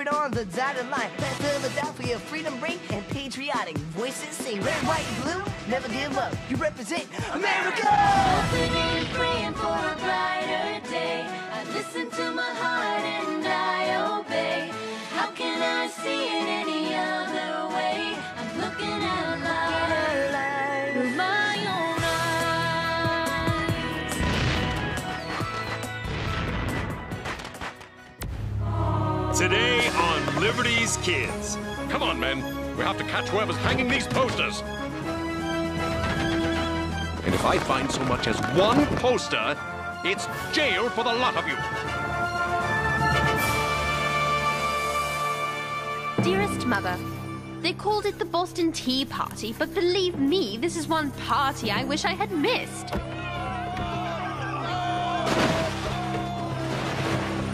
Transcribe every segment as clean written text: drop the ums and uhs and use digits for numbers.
corporate on the dotted line. Let Philadelphia freedom ring and patriotic voices sing. Red, white, and blue, never give up. You represent America! Hoping and praying for a brighter day. I listen to my heart and I obey. How can I see it any other way? I'm looking at life through my own eyes. Today on Liberty's Kids. Come on, men. We have to catch whoever's hanging these posters. And if I find so much as one poster, it's jail for the lot of you. Dearest Mother, they called it the Boston Tea Party, but believe me, this is one party I wish I had missed.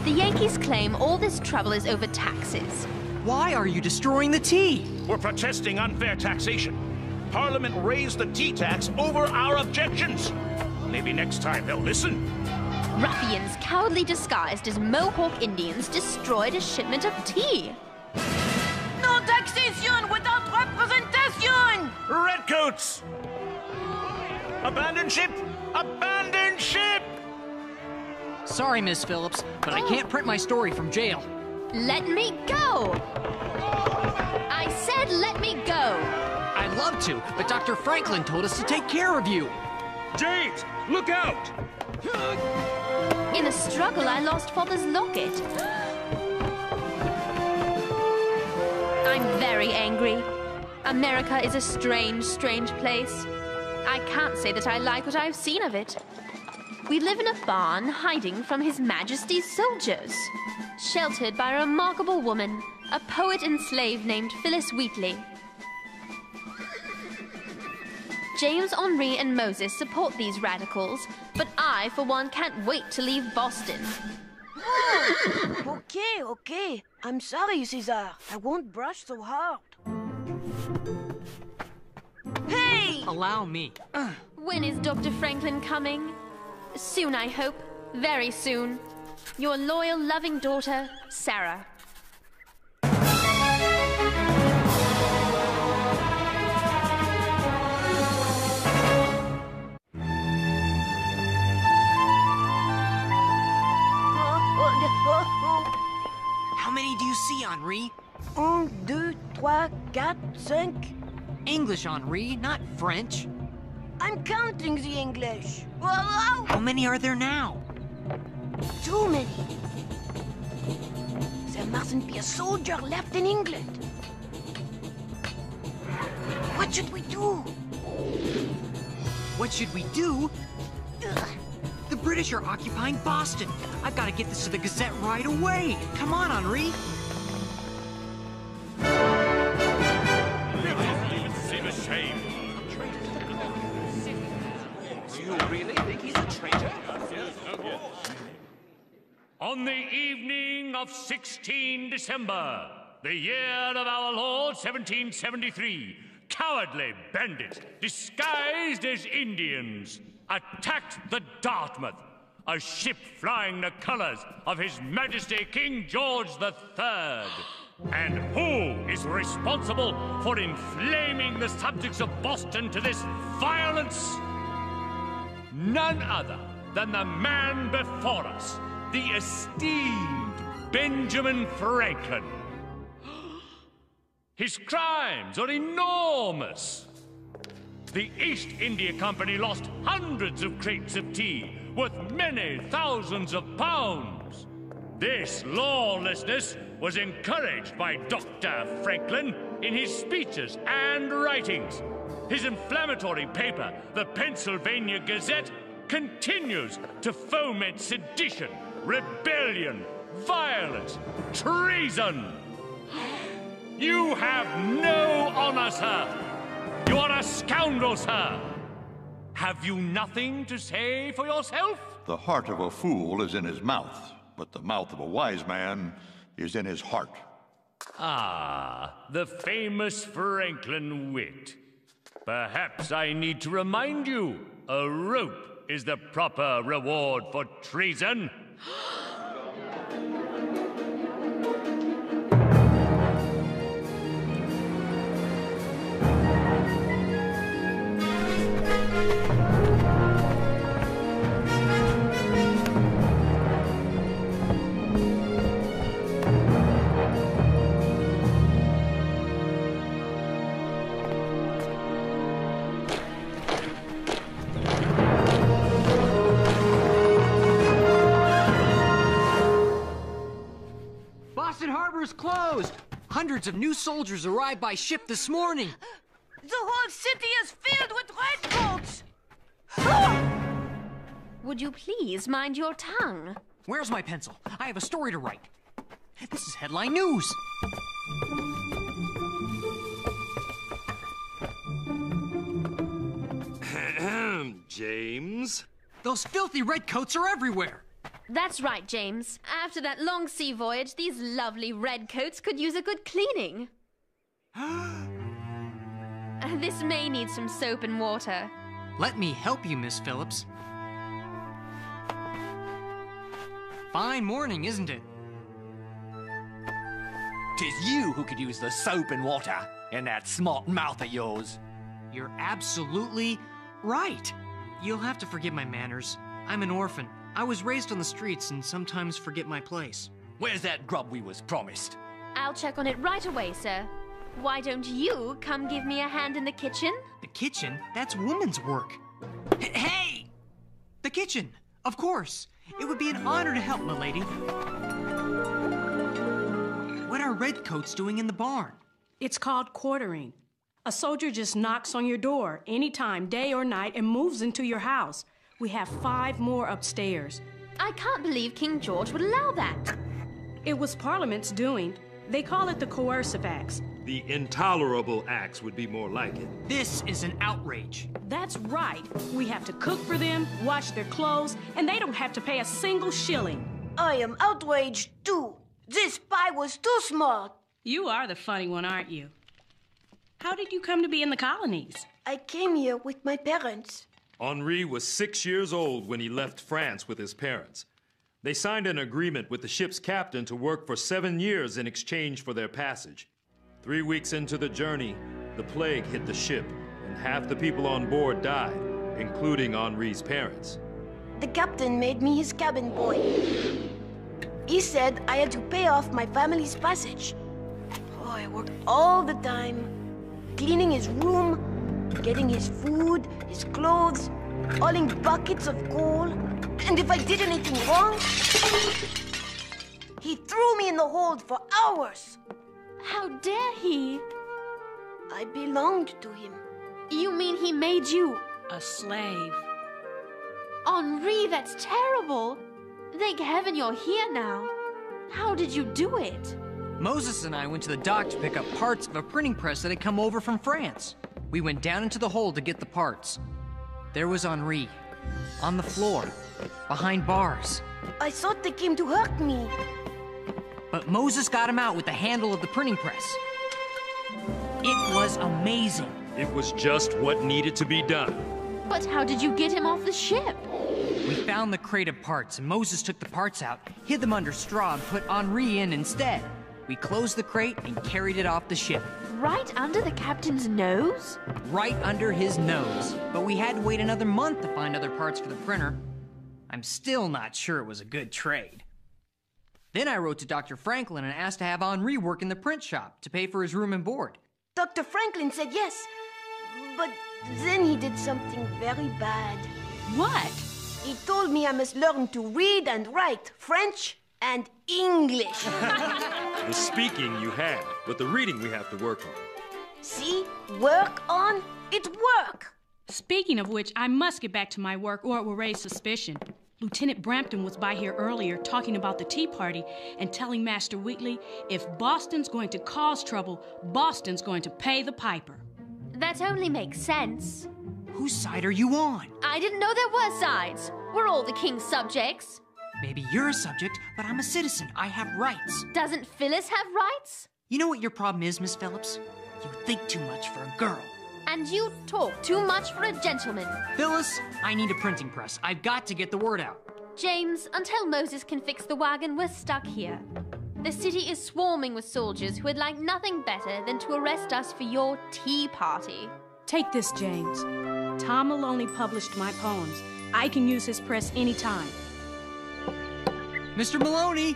The Yankees claim all this trouble is over taxes. Why are you destroying the tea? We're protesting unfair taxation. Parliament raised the tea tax over our objections. Maybe next time they'll listen. Ruffians, cowardly disguised as Mohawk Indians, destroyed a shipment of tea. No taxation without representation! Redcoats! Abandon ship! Abandon ship! Sorry, Miss Phillips, but I can't print my story from jail. Let me go! I said let me go! I'd love to, but Dr. Franklin told us to take care of you. James, look out! In the struggle, I lost Father's locket. I'm very angry. America is a strange, strange place. I can't say that I like what I've seen of it. We live in a barn hiding from His Majesty's soldiers, sheltered by a remarkable woman, a poet and slave named Phyllis Wheatley. James, Henri, and Moses support these radicals, but I, for one, can't wait to leave Boston. Oh, okay. I'm sorry, Cesar. I won't brush so hard. Hey! Allow me. When is Dr. Franklin coming? Soon, I hope. Very soon. Your loyal, loving daughter, Sarah. How many do you see, Henri? 1, 2, 3, 4, 5. English, Henri, not French. I'm counting the English. How many are there now? Too many. There mustn't be a soldier left in England. What should we do? What should we do? The British are occupying Boston. I've got to get this to the Gazette right away. Come on, Henri. Seem a shame. Do you really think he's a traitor? On the evening of 16 December, the year of our Lord 1773, cowardly bandits, disguised as Indians, attacked the Dartmouth, a ship flying the colors of His Majesty King George III. And who is responsible for inflaming the subjects of Boston to this violence? None other than the man before us, the esteemed Benjamin Franklin. His crimes are enormous. The East India Company lost hundreds of crates of tea worth many thousands of pounds. This lawlessness was encouraged by Dr. Franklin in his speeches and writings. His inflammatory paper, the Pennsylvania Gazette, continues to foment sedition, rebellion, violence, treason. You have no honor, sir. You are a scoundrel, sir. Have you nothing to say for yourself? The heart of a fool is in his mouth, but the mouth of a wise man is in his heart. Ah, the famous Franklin wit. Perhaps I need to remind you, a rope is the proper reward for treason. harbor's closed. Hundreds of new soldiers arrived by ship this morning. The whole city is filled with redcoats! Would you please mind your tongue? Where's my pencil? I have a story to write. This is headline news. James? Those filthy redcoats are everywhere. That's right, James. After that long sea voyage, these lovely redcoats could use a good cleaning. This may need some soap and water. Let me help you, Miss Phillips. Fine morning, isn't it? 'Tis you who could use the soap and water in that smart mouth of yours. You're absolutely right. You'll have to forgive my manners. I'm an orphan. I was raised on the streets and sometimes forget my place. Where's that grub we was promised? I'll check on it right away, sir. Why don't you come give me a hand in the kitchen? The kitchen? That's woman's work. Hey! The kitchen, of course. It would be an honor to help, milady. What are redcoats doing in the barn? It's called quartering. A soldier just knocks on your door anytime, day or night, and moves into your house. We have 5 more upstairs. I can't believe King George would allow that. It was Parliament's doing. They call it the Coercive Acts. The Intolerable Acts would be more like it. This is an outrage. That's right. We have to cook for them, wash their clothes, and they don't have to pay a single shilling. I am outraged too. This pie was too smart. You are the funny one, aren't you? How did you come to be in the colonies? I came here with my parents. Henri was 6 years old when he left France with his parents. They signed an agreement with the ship's captain to work for 7 years in exchange for their passage. 3 weeks into the journey, the plague hit the ship, and half the people on board died, including Henri's parents. The captain made me his cabin boy. He said I had to pay off my family's passage. Oh, I worked all the time, cleaning his room, getting his food, his clothes, hauling buckets of coal. And if I did anything wrong, he threw me in the hold for hours. How dare he? I belonged to him. You mean he made you a slave? Henri, that's terrible. Thank heaven you're here now. How did you do it? Moses and I went to the dock to pick up parts of a printing press that had come over from France. We went down into the hold to get the parts. There was Henri, on the floor, behind bars. I thought they came to hurt me. But Moses got him out with the handle of the printing press. It was amazing. It was just what needed to be done. But how did you get him off the ship? We found the crate of parts, and Moses took the parts out, hid them under straw, and put Henri in instead. We closed the crate and carried it off the ship. Right under the captain's nose? Right under his nose. But we had to wait another month to find other parts for the printer. I'm still not sure it was a good trade. Then I wrote to Dr. Franklin and asked to have Henri work in the print shop to pay for his room and board. Dr. Franklin said yes, but then he did something very bad. What? He told me I must learn to read and write French and English. The speaking you have, but the reading we have to work on. See? Work on? It work! Speaking of which, I must get back to my work or it will raise suspicion. Lieutenant Brampton was by here earlier talking about the Tea Party and telling Master Wheatley, if Boston's going to cause trouble, Boston's going to pay the piper. That only makes sense. Whose side are you on? I didn't know there were sides. We're all the king's subjects. Maybe you're a subject, but I'm a citizen. I have rights. Doesn't Phyllis have rights? You know what your problem is, Miss Phillips? You think too much for a girl. And you talk too much for a gentleman. Phyllis, I need a printing press. I've got to get the word out. James, until Moses can fix the wagon, we're stuck here. The city is swarming with soldiers who would like nothing better than to arrest us for your tea party. Take this, James. Tom Maloney published my poems. I can use his press anytime. Mr. Maloney!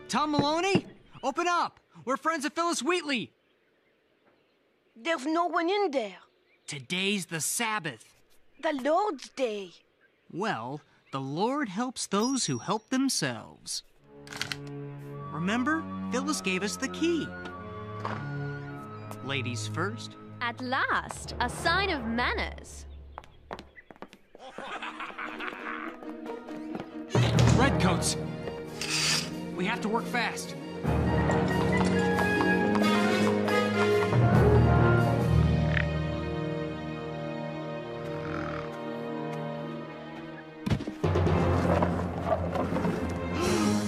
Tom Maloney? Open up! We're friends of Phyllis Wheatley. There's no one in there. Today's the Sabbath. The Lord's Day. Well, the Lord helps those who help themselves. Remember? Phyllis gave us the key. Ladies first. At last, a sign of manners. Redcoats! We have to work fast.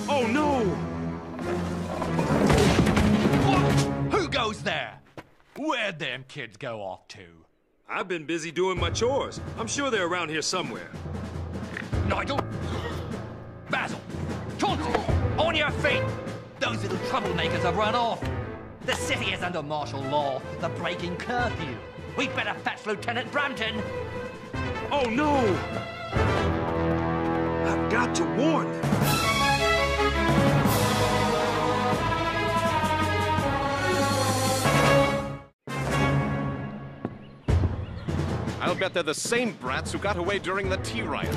Oh no! Who goes there? Where'd them kids go off to? I've been busy doing my chores. I'm sure they're around here somewhere. Nigel! Basil! Chauncey! On your feet! Those little troublemakers have run off. The city is under martial law. They're breaking curfew. We'd better fetch Lieutenant Brampton. Oh no! I've got to warn them. I'll bet they're the same brats who got away during the tea riot.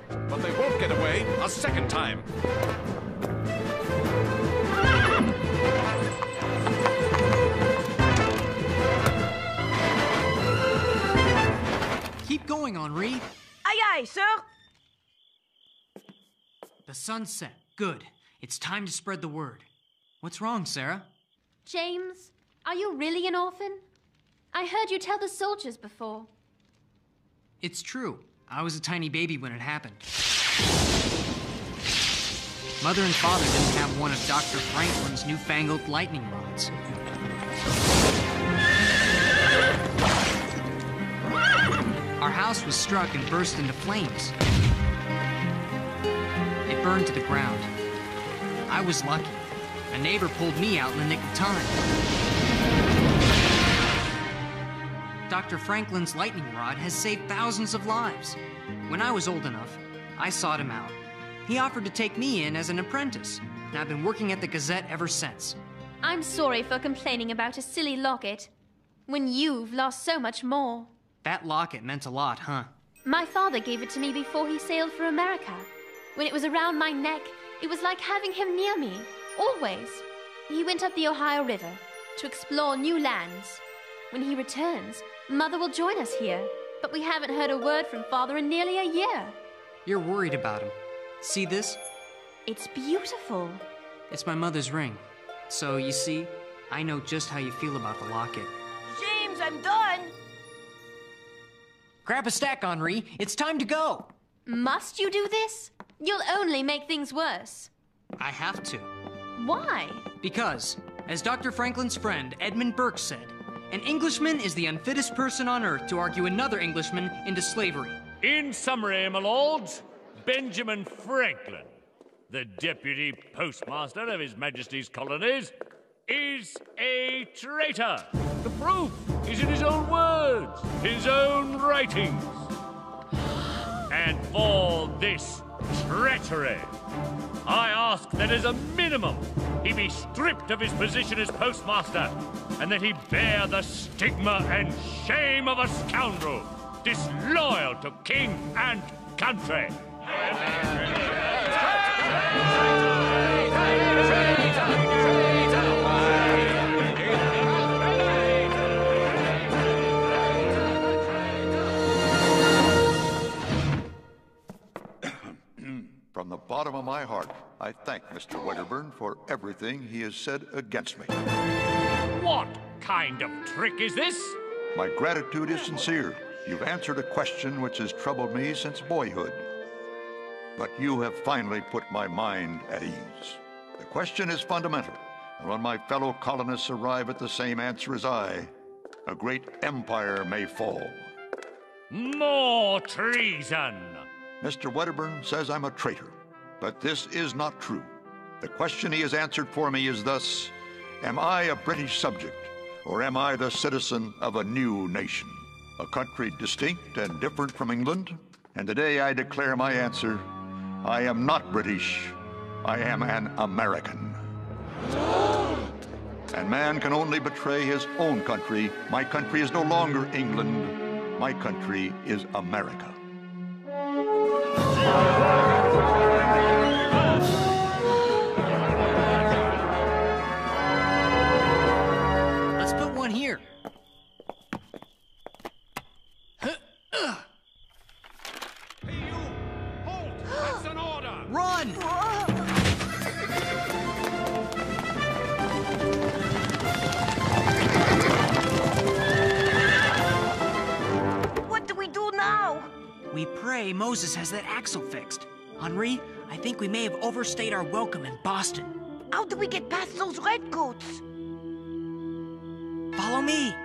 But they won't get away a second time. Keep going, Henri. Aye, aye, sir. The sun's set. Good. It's time to spread the word. What's wrong, Sarah? James, are you really an orphan? I heard you tell the soldiers before. It's true. I was a tiny baby when it happened. Mother and father didn't have one of Dr. Franklin's newfangled lightning rods. Our house was struck and burst into flames. It burned to the ground. I was lucky. A neighbor pulled me out in the nick of time. Dr. Franklin's lightning rod has saved thousands of lives. When I was old enough, I sought him out. He offered to take me in as an apprentice, and I've been working at the Gazette ever since. I'm sorry for complaining about a silly locket, when you've lost so much more. That locket meant a lot, huh? My father gave it to me before he sailed for America. When it was around my neck, it was like having him near me, always. He went up the Ohio River to explore new lands. When he returns, Mother will join us here, but we haven't heard a word from Father in nearly a year. You're worried about him. See this? It's beautiful. It's my mother's ring. So, you see, I know just how you feel about the locket. James, I'm done. Grab a stack, Henri. It's time to go. Must you do this? You'll only make things worse. I have to. Why? Because, as Dr. Franklin's friend Edmund Burke said, an Englishman is the unfittest person on earth to argue another Englishman into slavery. In summary, my lords, Benjamin Franklin, the deputy postmaster of His Majesty's colonies, is a traitor. The proof is in his own words, his own writings. And for this treachery, I ask that as a minimum, he be stripped of his position as postmaster, and that he bear the stigma and shame of a scoundrel, disloyal to king and country. From the bottom of my heart, I thank Mr. Wedderburn for everything he has said against me. What kind of trick is this? My gratitude is sincere. You've answered a question which has troubled me since boyhood. But you have finally put my mind at ease. The question is fundamental, and when my fellow colonists arrive at the same answer as I, a great empire may fall. More treason! Mr. Wedderburn says I'm a traitor, but this is not true. The question he has answered for me is thus: am I a British subject, or am I the citizen of a new nation? A country distinct and different from England? And today I declare my answer: I am not British, I am an American. And man can only betray his own country. My country is no longer England, my country is America. What do we do now? We pray Moses has that axle fixed. Henri, I think we may have overstayed our welcome in Boston. How do we get past those redcoats? Follow me.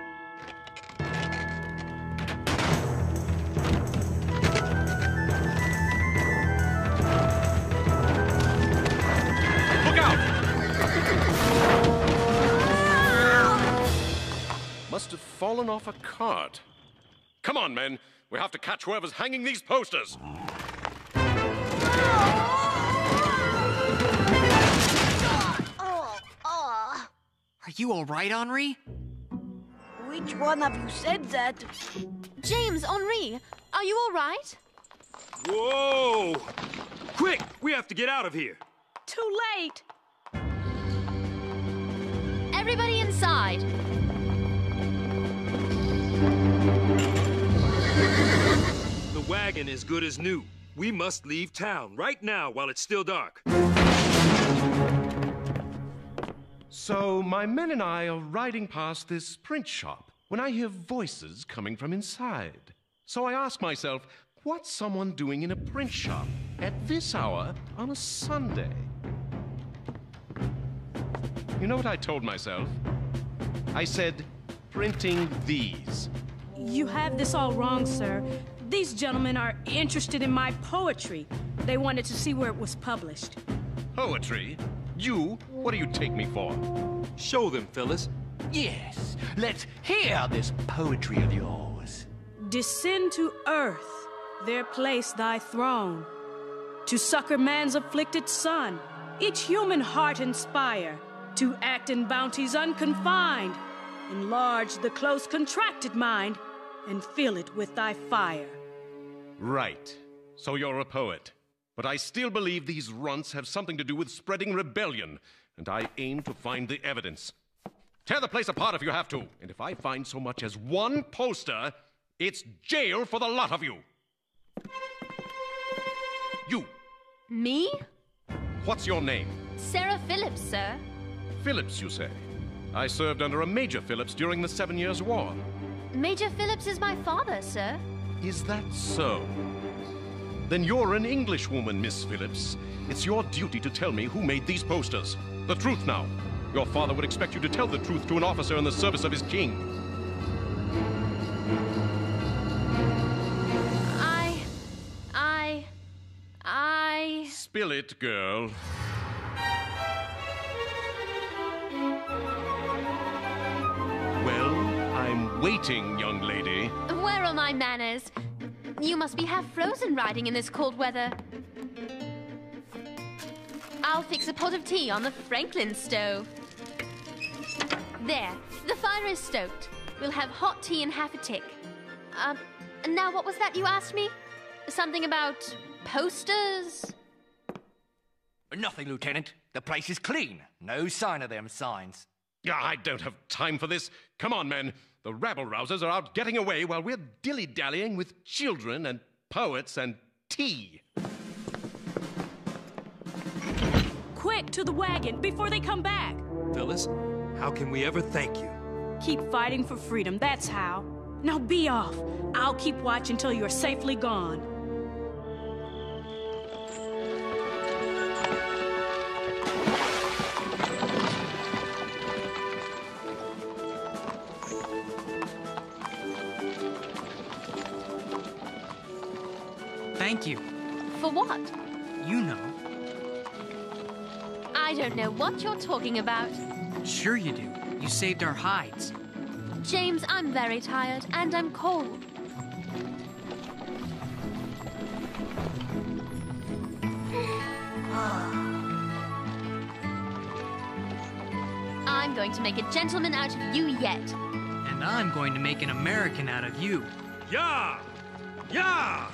Look out! Must have fallen off a cart. Come on, men. We have to catch whoever's hanging these posters. Are you all right, Henri? Which one of you said that? James, Henri, are you all right? Whoa! Quick! We have to get out of here. Too late. Everybody inside. The wagon is good as new. We must leave town right now while it's still dark. So my men and I are riding past this print shop when I hear voices coming from inside. So I ask myself, what's someone doing in a print shop at this hour on a Sunday? You know what I told myself? I said, printing these. You have this all wrong, sir. These gentlemen are interested in my poetry. They wanted to see where it was published. Poetry? You? What do you take me for? Show them, Phyllis. Yes, let's hear this poetry of yours. Descend to earth, there place thy throne. To succor man's afflicted son, each human heart inspire. To act in bounties unconfined. Enlarge the close contracted mind, and fill it with thy fire. Right. So you're a poet. But I still believe these runts have something to do with spreading rebellion, and I aim to find the evidence. Tear the place apart if you have to, and if I find so much as one poster, it's jail for the lot of you. You. Me? What's your name? Sarah Phillips, sir. Phillips, you say? I served under a Major Phillips during the 7 Years' War. Major Phillips is my father, sir. Is that so? Then you're an Englishwoman, Miss Phillips. It's your duty to tell me who made these posters. The truth now. Your father would expect you to tell the truth to an officer in the service of his king. Spill it, girl. Well, I'm waiting, young lady. Where are my manners? You must be half frozen riding in this cold weather. I'll fix a pot of tea on the Franklin stove. There, the fire is stoked. We'll have hot tea in half a tick. Now what was that you asked me? Something about posters? Nothing, Lieutenant. The place is clean. No sign of them signs. I don't have time for this. Come on, men. The rabble-rousers are out getting away while we're dilly-dallying with children and poets and tea. Quick, to the wagon, before they come back. Phyllis, how can we ever thank you? Keep fighting for freedom, that's how. Now be off. I'll keep watch until you're safely gone. Thank you. For what? You know. I don't know what you're talking about. Sure you do. You saved our hides. James, I'm very tired, and I'm cold. I'm going to make a gentleman out of you yet. And I'm going to make an American out of you. Yeah! Yeah!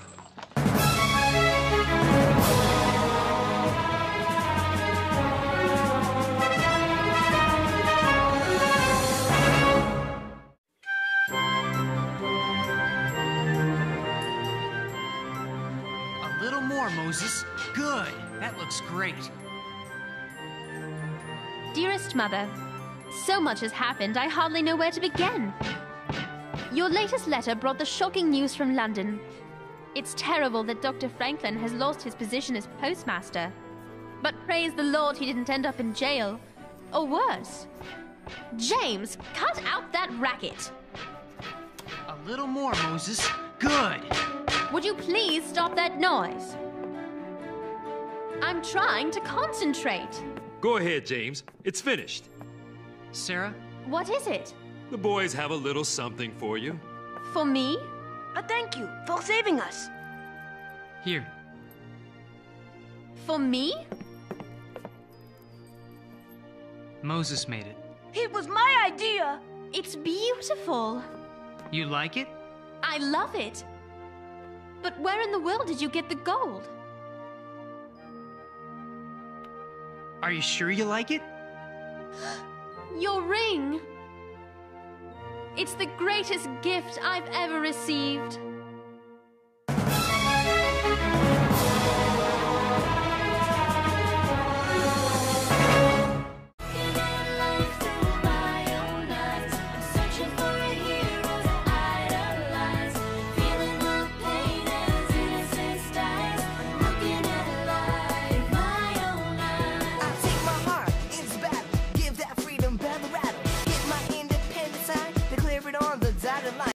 A little more, Moses. Good. That looks great. Dearest Mother, so much has happened, I hardly know where to begin. Your latest letter brought the shocking news from London. It's terrible that Dr. Franklin has lost his position as postmaster. But praise the Lord he didn't end up in jail. Or worse. James, cut out that racket! A little more, Moses. Good. Would you please stop that noise? I'm trying to concentrate. Go ahead, James. It's finished. Sarah? What is it? The boys have a little something for you. For me? Thank you for saving us. Here. For me? Moses made it. It was my idea. It's beautiful. You like it? I love it. But where in the world did you get the gold? Are you sure you like it? Your ring. It's the greatest gift I've ever received.